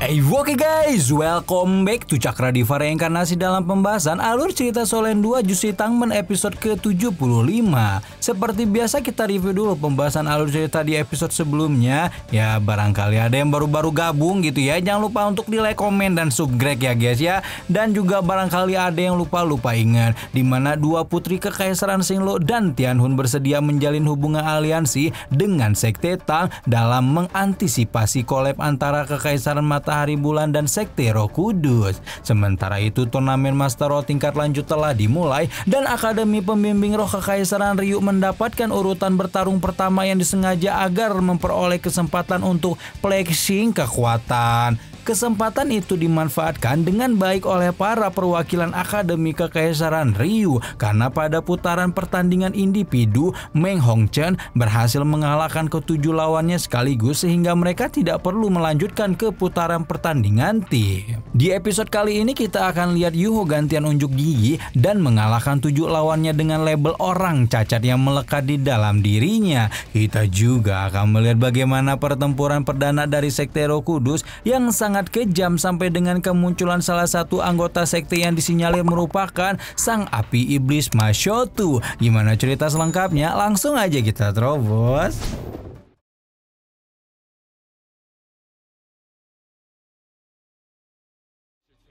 Oke guys, welcome back to Cakra Diva Reinkarnasi dalam pembahasan alur cerita Solen 2 Jusri Tangmen episode ke-75. Seperti biasa kita review dulu pembahasan alur cerita di episode sebelumnya. Ya barangkali ada yang baru-baru gabung gitu ya. Jangan lupa untuk di like, komen, dan subscribe ya guys ya. Dan juga barangkali ada yang lupa ingat dimana dua putri kekaisaran Xinglo dan Tianhun bersedia menjalin hubungan aliansi dengan Sekte Tang dalam mengantisipasi kolab antara Kekaisaran Matahari Bulan dan Sekte Roh Kudus. Sementara itu turnamen Master Roh tingkat lanjut telah dimulai dan Akademi Pembimbing Roh Kekaisaran Ryu mendapatkan urutan bertarung pertama yang disengaja agar memperoleh kesempatan untuk flexing kekuatan. Kesempatan itu dimanfaatkan dengan baik oleh para perwakilan Akademi Kekaisaran Ryu karena pada putaran pertandingan individu Meng Hongchen berhasil mengalahkan ketujuh lawannya sekaligus sehingga mereka tidak perlu melanjutkan ke putaran pertandingan tim. Di episode kali ini kita akan lihat Yuho gantian unjuk gigi dan mengalahkan 7 lawannya dengan label orang cacat yang melekat di dalam dirinya. Kita juga akan melihat bagaimana pertempuran perdana dari Sekte Roh Kudus yang sangat kejam sampai dengan kemunculan salah satu anggota sekte yang disinyalir merupakan sang api iblis Ma Shotu. Gimana cerita selengkapnya? Langsung aja kita terobos.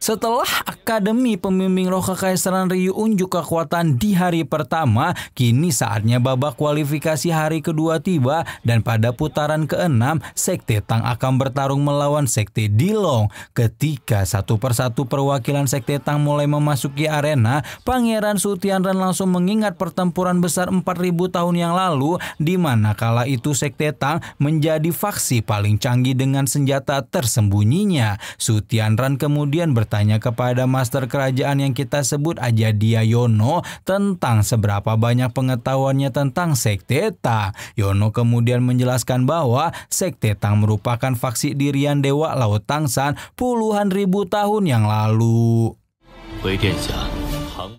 Setelah Akademi Pembimbing Roh Kekaisaran Ryu unjuk kekuatan di hari pertama, kini saatnya babak kualifikasi hari kedua tiba dan pada putaran ke-6, Sekte Tang akan bertarung melawan Sekte Dilong. Ketika satu persatu perwakilan Sekte Tang mulai memasuki arena, Pangeran Su Tianran langsung mengingat pertempuran besar 4000 tahun yang lalu di mana kala itu Sekte Tang menjadi faksi paling canggih dengan senjata tersembunyinya. Su Tianran kemudian bertanya kepada master kerajaan yang kita sebut aja dia Yono tentang seberapa banyak pengetahuannya tentang Sekte Tang. Yono kemudian menjelaskan bahwa Sekte Tang merupakan faksi dirian Dewa Laut Tangsan puluhan ribu tahun yang lalu.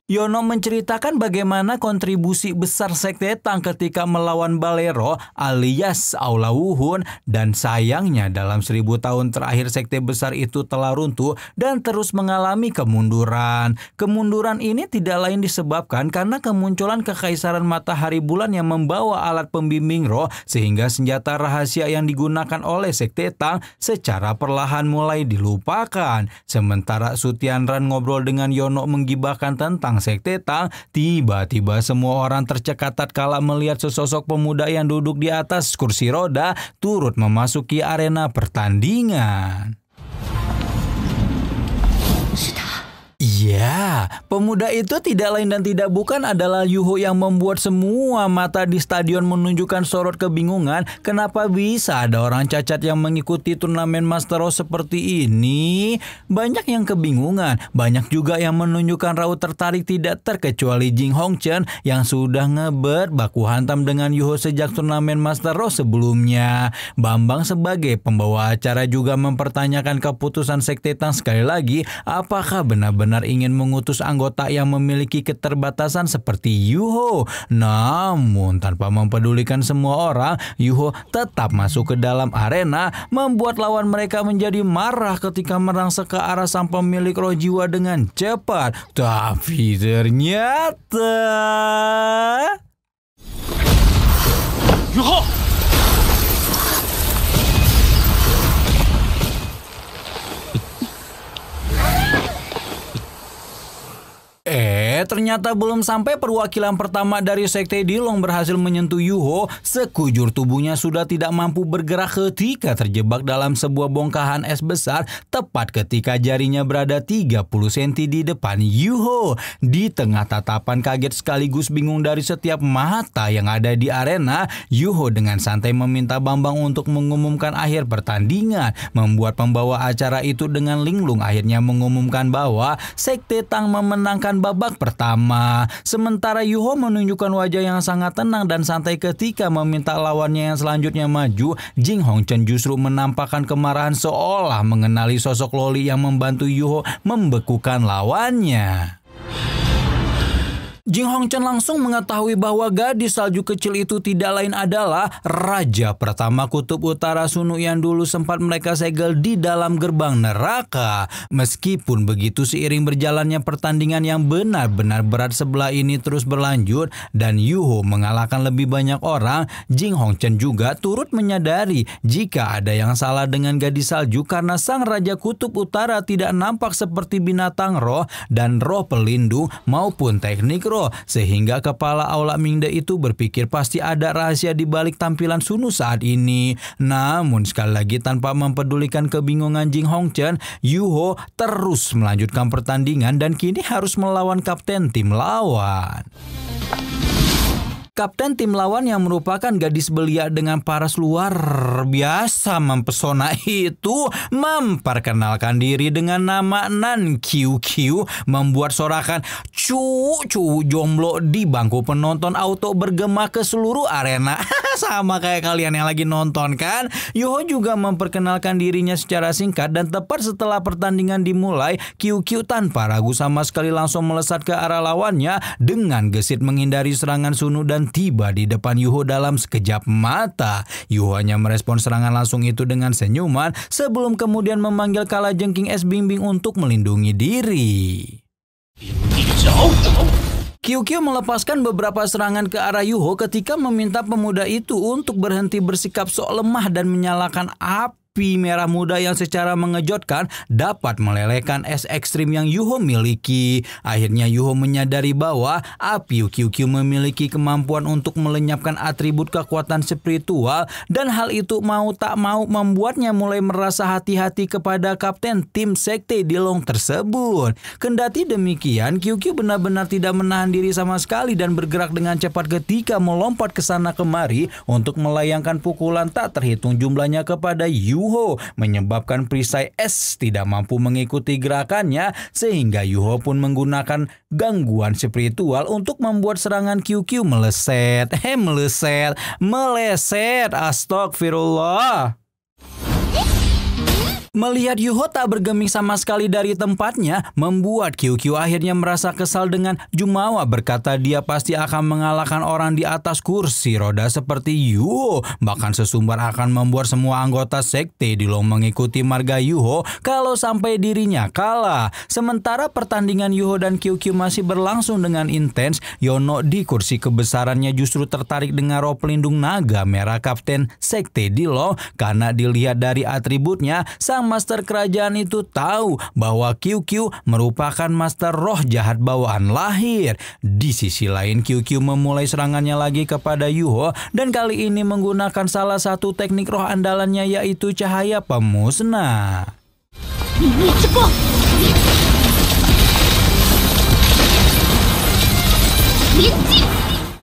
Yono menceritakan bagaimana kontribusi besar Sekte Tang ketika melawan Balero alias Aula Wuhun dan sayangnya dalam 1000 tahun terakhir sekte besar itu telah runtuh dan terus mengalami kemunduran. Kemunduran ini tidak lain disebabkan karena kemunculan Kekaisaran Matahari Bulan yang membawa alat pembimbing roh sehingga senjata rahasia yang digunakan oleh Sekte Tang secara perlahan mulai dilupakan. Sementara Su Tianran ngobrol dengan Yono menggibahkan tentang Sekte Tang, tiba-tiba semua orang tercekat tatkala melihat sesosok pemuda yang duduk di atas kursi roda turut memasuki arena pertandingan. Ya, pemuda itu tidak lain dan tidak bukan adalah Yuho yang membuat semua mata di stadion menunjukkan sorot kebingungan kenapa bisa ada orang cacat yang mengikuti turnamen Master Roh seperti ini. Banyak yang kebingungan, banyak juga yang menunjukkan raut tertarik tidak terkecuali Jing Hongchen yang sudah ngebet baku hantam dengan Yuho sejak turnamen Master Roh sebelumnya. Bambang sebagai pembawa acara juga mempertanyakan keputusan Sekte Tang sekali lagi, apakah benar-benar ingin mengutus anggota yang memiliki keterbatasan seperti Yuho. Namun tanpa mempedulikan semua orang, Yuho tetap masuk ke dalam arena, membuat lawan mereka menjadi marah ketika merangsek ke arah sang pemilik roh jiwa dengan cepat. Tapi ternyata Yuho! Ternyata belum sampai perwakilan pertama dari Sekte Dilong berhasil menyentuh Yuho, sekujur tubuhnya sudah tidak mampu bergerak ketika terjebak dalam sebuah bongkahan es besar tepat ketika jarinya berada 30 cm di depan Yuho. Di tengah tatapan kaget sekaligus bingung dari setiap mata yang ada di arena, Yuho dengan santai meminta Bambang untuk mengumumkan akhir pertandingan, membuat pembawa acara itu dengan linglung akhirnya mengumumkan bahwa Sekte Tang memenangkan babak pertama. Sementara Yuho menunjukkan wajah yang sangat tenang dan santai ketika meminta lawannya yang selanjutnya maju. Jing Hongchen justru menampakkan kemarahan seolah mengenali sosok loli yang membantu Yuho membekukan lawannya. Jin Hongchen langsung mengetahui bahwa gadis salju kecil itu tidak lain adalah Raja pertama Kutub Utara Sunu yang dulu sempat mereka segel di dalam gerbang neraka. Meskipun begitu, seiring berjalannya pertandingan yang benar-benar berat sebelah ini terus berlanjut dan Yuho mengalahkan lebih banyak orang, Jin Hongchen juga turut menyadari jika ada yang salah dengan gadis salju karena sang Raja Kutub Utara tidak nampak seperti binatang roh dan roh pelindung maupun teknik roh, sehingga kepala Aula Mingde itu berpikir pasti ada rahasia di balik tampilan Sunu saat ini. Namun sekali lagi tanpa mempedulikan kebingungan Jin Hongchen, Yuho terus melanjutkan pertandingan dan kini harus melawan kapten tim lawan. Kapten tim lawan yang merupakan gadis belia dengan paras luar biasa mempesona itu memperkenalkan diri dengan nama Nan QQ, membuat sorakan cu jomblo di bangku penonton auto bergema ke seluruh arena. Sama kayak kalian yang lagi nonton kan? Yuho juga memperkenalkan dirinya secara singkat dan tepat setelah pertandingan dimulai, QQ tanpa ragu sama sekali langsung melesat ke arah lawannya dengan gesit menghindari serangan Sunu dan tiba di depan Yuho dalam sekejap mata. Yuho hanya merespon serangan langsung itu dengan senyuman sebelum kemudian memanggil kalajengking es Bingbing untuk melindungi diri. QQ melepaskan beberapa serangan ke arah Yuho ketika meminta pemuda itu untuk berhenti bersikap sok lemah dan menyalakan api merah muda yang secara mengejutkan dapat melelehkan es ekstrim yang Yuho miliki. Akhirnya Yuho menyadari bahwa api QQ memiliki kemampuan untuk melenyapkan atribut kekuatan spiritual dan hal itu mau tak mau membuatnya mulai merasa hati-hati kepada kapten tim sekte Dilong tersebut. Kendati demikian, QQ benar-benar tidak menahan diri sama sekali dan bergerak dengan cepat ketika melompat ke sana kemari untuk melayangkan pukulan tak terhitung jumlahnya kepada Yuho, menyebabkan perisai es tidak mampu mengikuti gerakannya sehingga Yuho pun menggunakan gangguan spiritual untuk membuat serangan QQ meleset. Meleset. Astagfirullah. Melihat Yuho tak bergeming sama sekali dari tempatnya, membuat QQ akhirnya merasa kesal dengan jumawa, berkata dia pasti akan mengalahkan orang di atas kursi roda seperti Yuho. Bahkan sesumbar akan membuat semua anggota sekte Dilong mengikuti marga Yuho kalau sampai dirinya kalah. Sementara pertandingan Yuho dan QQ masih berlangsung dengan intens, Yono di kursi kebesarannya justru tertarik dengan roh pelindung naga merah kapten sekte Dilong karena dilihat dari atributnya, sang master kerajaan itu tahu bahwa QQ merupakan master roh jahat bawaan lahir. Di sisi lain, QQ memulai serangannya lagi kepada Yuho dan kali ini menggunakan salah satu teknik roh andalannya, yaitu cahaya pemusnah.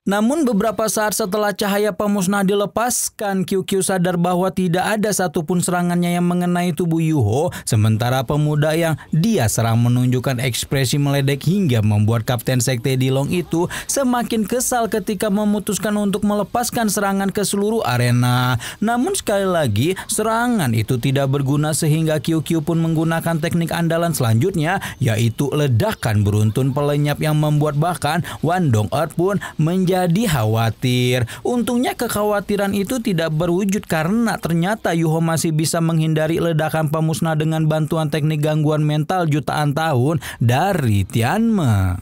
Namun beberapa saat setelah cahaya pemusnah dilepaskan, QQ sadar bahwa tidak ada satupun serangannya yang mengenai tubuh Yuho. Sementara pemuda yang dia serang menunjukkan ekspresi meledek hingga membuat kapten sekte Dilong itu semakin kesal ketika memutuskan untuk melepaskan serangan ke seluruh arena. Namun sekali lagi serangan itu tidak berguna sehingga QQ pun menggunakan teknik andalan selanjutnya, yaitu ledakan beruntun pelenyap yang membuat bahkan Wandong Earth pun menjadi khawatir. Untungnya kekhawatiran itu tidak berwujud karena ternyata Yuho masih bisa menghindari ledakan pemusnah dengan bantuan teknik gangguan mental jutaan tahun dari Tianmeng.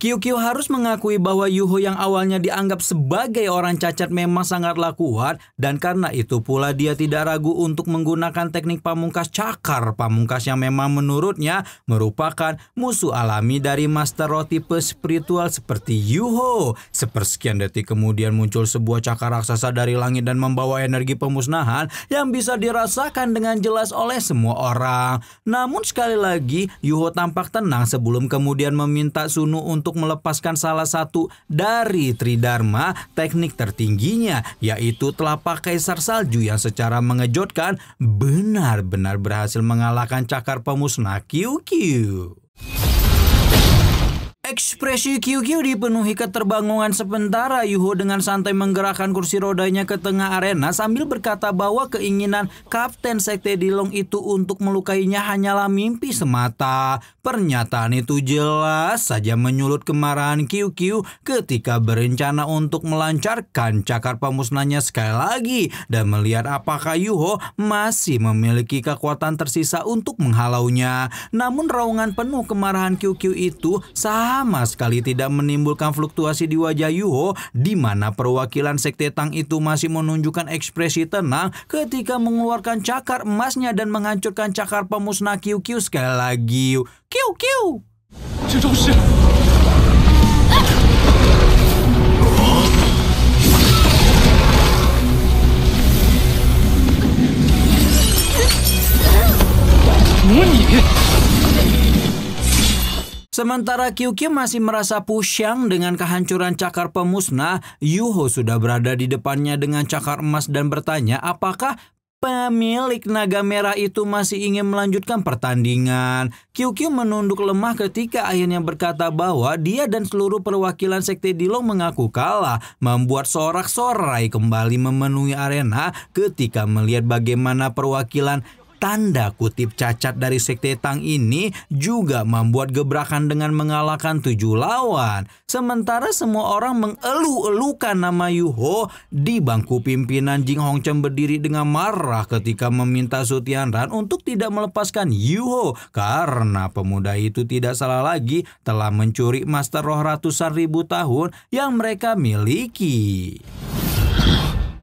QQ harus mengakui bahwa Yuho yang awalnya dianggap sebagai orang cacat memang sangatlah kuat, dan karena itu pula dia tidak ragu untuk menggunakan teknik pamungkas cakar pamungkas yang memang menurutnya merupakan musuh alami dari master roh tipe spiritual seperti Yuho. Sepersekian detik kemudian muncul sebuah cakar raksasa dari langit dan membawa energi pemusnahan yang bisa dirasakan dengan jelas oleh semua orang. Namun sekali lagi Yuho tampak tenang sebelum kemudian meminta Sunu untuk melepaskan salah satu dari Tridharma teknik tertingginya, yaitu telapak kaisar salju yang secara mengejutkan benar-benar berhasil mengalahkan cakar pemusnah QQ. Ekspresi QQ dipenuhi keterbangungan sementara Yuho dengan santai menggerakkan kursi rodanya ke tengah arena sambil berkata bahwa keinginan Kapten Sekte Dilong itu untuk melukainya hanyalah mimpi semata. Pernyataan itu jelas saja menyulut kemarahan QQ ketika berencana untuk melancarkan cakar pemusnahnya sekali lagi dan melihat apakah Yuho masih memiliki kekuatan tersisa untuk menghalaunya. Namun raungan penuh kemarahan QQ itu sama sekali tidak menimbulkan fluktuasi di wajah Yuho, di mana perwakilan Sekte Tang itu masih menunjukkan ekspresi tenang ketika mengeluarkan cakar emasnya dan menghancurkan cakar pemusnah QQ sekali lagi. QQ! 这都是 模拟。 Sementara QQ masih merasa pusyang dengan kehancuran cakar pemusnah, Yuho sudah berada di depannya dengan cakar emas dan bertanya apakah pemilik naga merah itu masih ingin melanjutkan pertandingan. QQ menunduk lemah ketika akhirnya berkata bahwa dia dan seluruh perwakilan Sekte Dilong mengaku kalah, membuat sorak-sorai kembali memenuhi arena ketika melihat bagaimana perwakilan tanda kutip cacat dari Sekte Tang ini juga membuat gebrakan dengan mengalahkan 7 lawan. Sementara semua orang mengeluh-elukan nama Yuho, di bangku pimpinan Jing Hongchen berdiri dengan marah ketika meminta Su Tianran untuk tidak melepaskan Yuho karena pemuda itu tidak salah lagi telah mencuri master roh ratusan ribu tahun yang mereka miliki.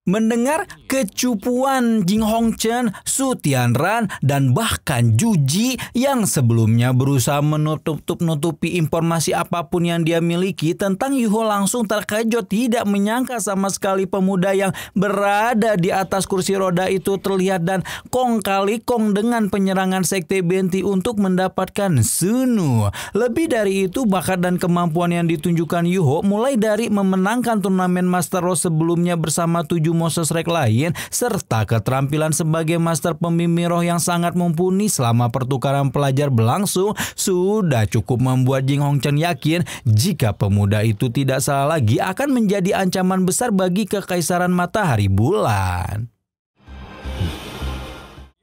Mendengar kecupuan Jing Hongchen, Su Tianran, dan bahkan Juji yang sebelumnya berusaha menutupi informasi apapun yang dia miliki tentang Yuho langsung terkejut, tidak menyangka sama sekali pemuda yang berada di atas kursi roda itu terlihat dan kong kali kong dengan penyerangan Sekte Benti untuk mendapatkan Sunu. Lebih dari itu, bakat dan kemampuan yang ditunjukkan Yuho mulai dari memenangkan turnamen Master Roh sebelumnya bersama 7 Moses Rek lain serta keterampilan sebagai master pembimbing roh yang sangat mumpuni selama pertukaran pelajar berlangsung sudah cukup membuat Jing Hongchen yakin jika pemuda itu tidak salah lagi akan menjadi ancaman besar bagi kekaisaran matahari bulan.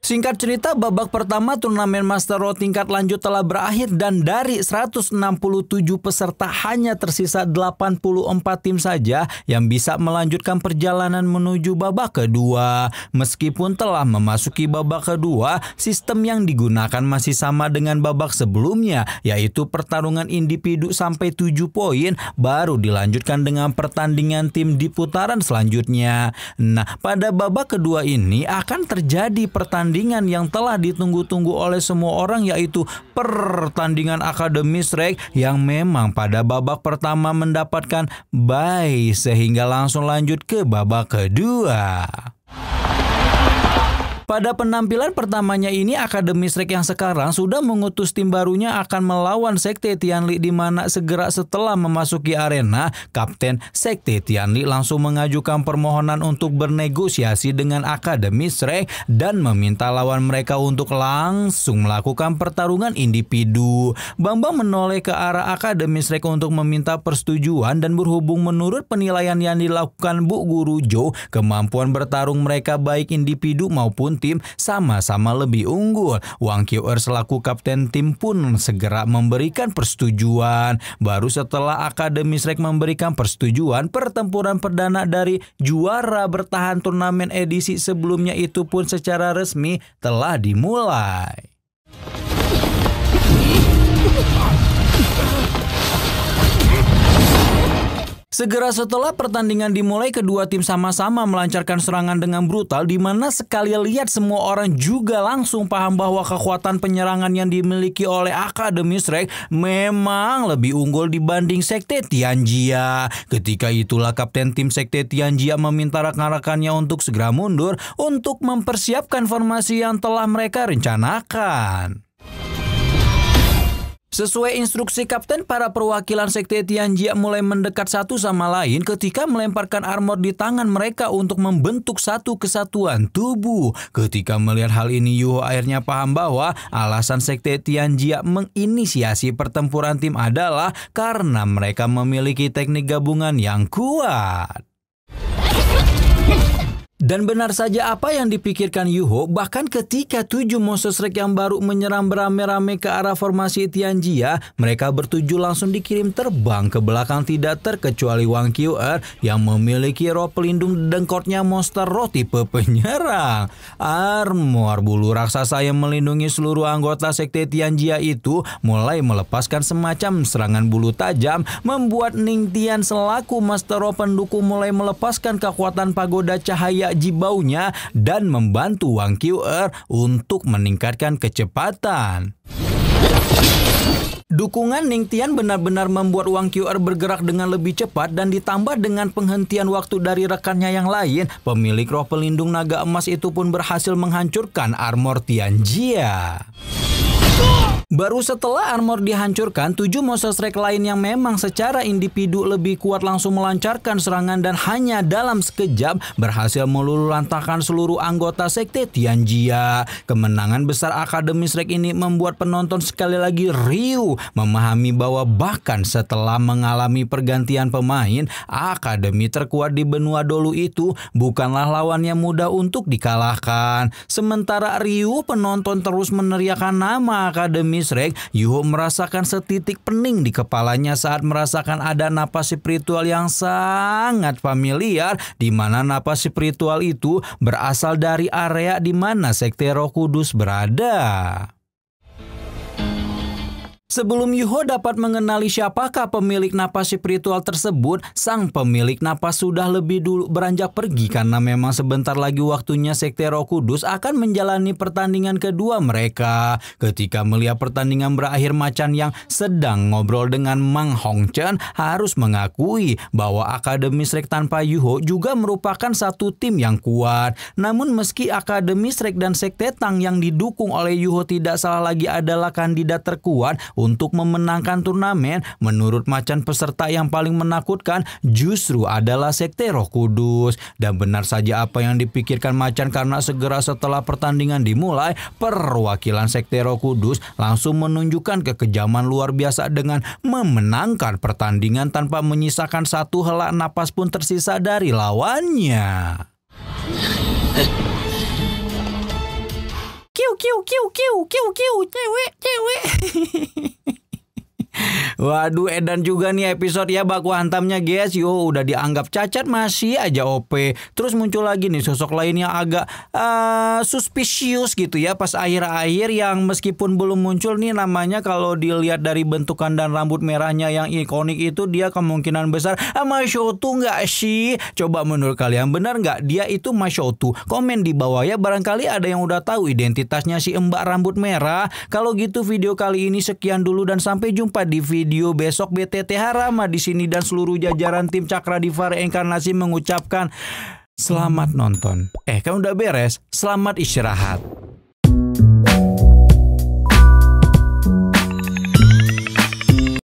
Singkat cerita, babak pertama turnamen Master Roh tingkat lanjut telah berakhir dan dari 167 peserta hanya tersisa 84 tim saja yang bisa melanjutkan perjalanan menuju babak kedua. Meskipun telah memasuki babak kedua, sistem yang digunakan masih sama dengan babak sebelumnya, yaitu pertarungan individu sampai 7 poin baru dilanjutkan dengan pertandingan tim di putaran selanjutnya. Nah, pada babak kedua ini akan terjadi pertandingan yang telah ditunggu-tunggu oleh semua orang, yaitu pertandingan Akademis Rek yang memang pada babak pertama mendapatkan bye sehingga langsung lanjut ke babak kedua. Pada penampilan pertamanya ini, Akademis Rek yang sekarang sudah mengutus tim barunya akan melawan Sekte Tianli, di mana segera setelah memasuki arena, Kapten Sekte Tianli langsung mengajukan permohonan untuk bernegosiasi dengan Akademis Rek dan meminta lawan mereka untuk langsung melakukan pertarungan individu. Bambang menoleh ke arah Akademis Rek untuk meminta persetujuan dan berhubung menurut penilaian yang dilakukan Bu Guru Zhou, kemampuan bertarung mereka baik individu maupun tim sama-sama lebih unggul. Wang Qiu'er selaku kapten tim pun segera memberikan persetujuan. Baru setelah Akademis Rek memberikan persetujuan, pertempuran perdana dari juara bertahan turnamen edisi sebelumnya itu pun secara resmi telah dimulai. Segera setelah pertandingan dimulai, kedua tim sama-sama melancarkan serangan dengan brutal, di mana sekali lihat semua orang juga langsung paham bahwa kekuatan penyerangan yang dimiliki oleh Akademis Rek memang lebih unggul dibanding Sekte Tianjia. Ketika itulah kapten tim Sekte Tianjia meminta rekan-rekannya untuk segera mundur untuk mempersiapkan formasi yang telah mereka rencanakan. Sesuai instruksi kapten, para perwakilan sekte Tianjia mulai mendekat satu sama lain ketika melemparkan armor di tangan mereka untuk membentuk satu kesatuan tubuh. Ketika melihat hal ini, Yuho akhirnya paham bahwa alasan sekte Tianjia menginisiasi pertempuran tim adalah karena mereka memiliki teknik gabungan yang kuat. Dan benar saja apa yang dipikirkan Yuho, bahkan ketika 7 Moses Rex yang baru menyerang beramai-ramai ke arah formasi Tianjia, mereka bertujuh langsung dikirim terbang ke belakang tidak terkecuali Wang Qiu'er yang memiliki roh pelindung dengkotnya monster roh tipe penyerang. Armor bulu raksasa yang melindungi seluruh anggota sekte Tianjia itu mulai melepaskan semacam serangan bulu tajam, membuat Ning Tian selaku master roh pendukung mulai melepaskan kekuatan pagoda cahaya jibaunya dan membantu Wang Qiu'er untuk meningkatkan kecepatan. Dukungan Ning Tian benar-benar membuat Wang Qiu'er bergerak dengan lebih cepat, dan ditambah dengan penghentian waktu dari rekannya yang lain, pemilik roh pelindung naga emas itu pun berhasil menghancurkan armor Tianjia. Baru setelah armor dihancurkan, 7 Moses Rex lain yang memang secara individu lebih kuat langsung melancarkan serangan dan hanya dalam sekejap berhasil meluluhlantahkan seluruh anggota sekte Tianjia. Kemenangan besar Akademis Rex ini membuat penonton sekali lagi riuh memahami bahwa bahkan setelah mengalami pergantian pemain, akademi terkuat di benua Dolu itu bukanlah lawan yang mudah untuk dikalahkan. Sementara riuh penonton terus meneriakan nama Akademis Rex, Yuho merasakan setitik pening di kepalanya saat merasakan ada napas spiritual yang sangat familiar, di mana napas spiritual itu berasal dari area di mana sekte Roh Kudus berada. Sebelum Yuho dapat mengenali siapakah pemilik napas spiritual tersebut, sang pemilik napas sudah lebih dulu beranjak pergi karena memang sebentar lagi waktunya sekte Roh Kudus akan menjalani pertandingan kedua mereka. Ketika melihat pertandingan berakhir, Macan yang sedang ngobrol dengan Mang Hongchen harus mengakui bahwa Akademis Rex tanpa Yuho juga merupakan satu tim yang kuat. Namun meski Akademis Rex dan sekte Tang yang didukung oleh Yuho tidak salah lagi adalah kandidat terkuat untuk memenangkan turnamen, menurut Macan peserta yang paling menakutkan justru adalah sekte Roh Kudus. Dan benar saja apa yang dipikirkan Macan, karena segera setelah pertandingan dimulai, perwakilan sekte Roh Kudus langsung menunjukkan kekejaman luar biasa dengan memenangkan pertandingan tanpa menyisakan satu helak napas pun tersisa dari lawannya. Kiu kiu kiu kiu kiu kiu, cewek cewek. Waduh, edan juga nih episode ya baku hantamnya guys. Yo, udah dianggap cacat masih aja OP. Terus muncul lagi nih sosok lain yang agak suspicious gitu ya pas akhir-akhir, yang meskipun belum muncul nih namanya, kalau dilihat dari bentukan dan rambut merahnya yang ikonik itu, dia kemungkinan besar Mashotu nggak sih? Coba menurut kalian benar nggak dia itu Mashotu? Komen di bawah ya, barangkali ada yang udah tahu identitasnya si Mbak rambut merah. Kalau gitu video kali ini sekian dulu dan sampai jumpa di video besok. BTT Harama di sini dan seluruh jajaran tim Cakra Diva Reinkarnasi mengucapkan selamat nonton. Kan udah beres. Selamat istirahat.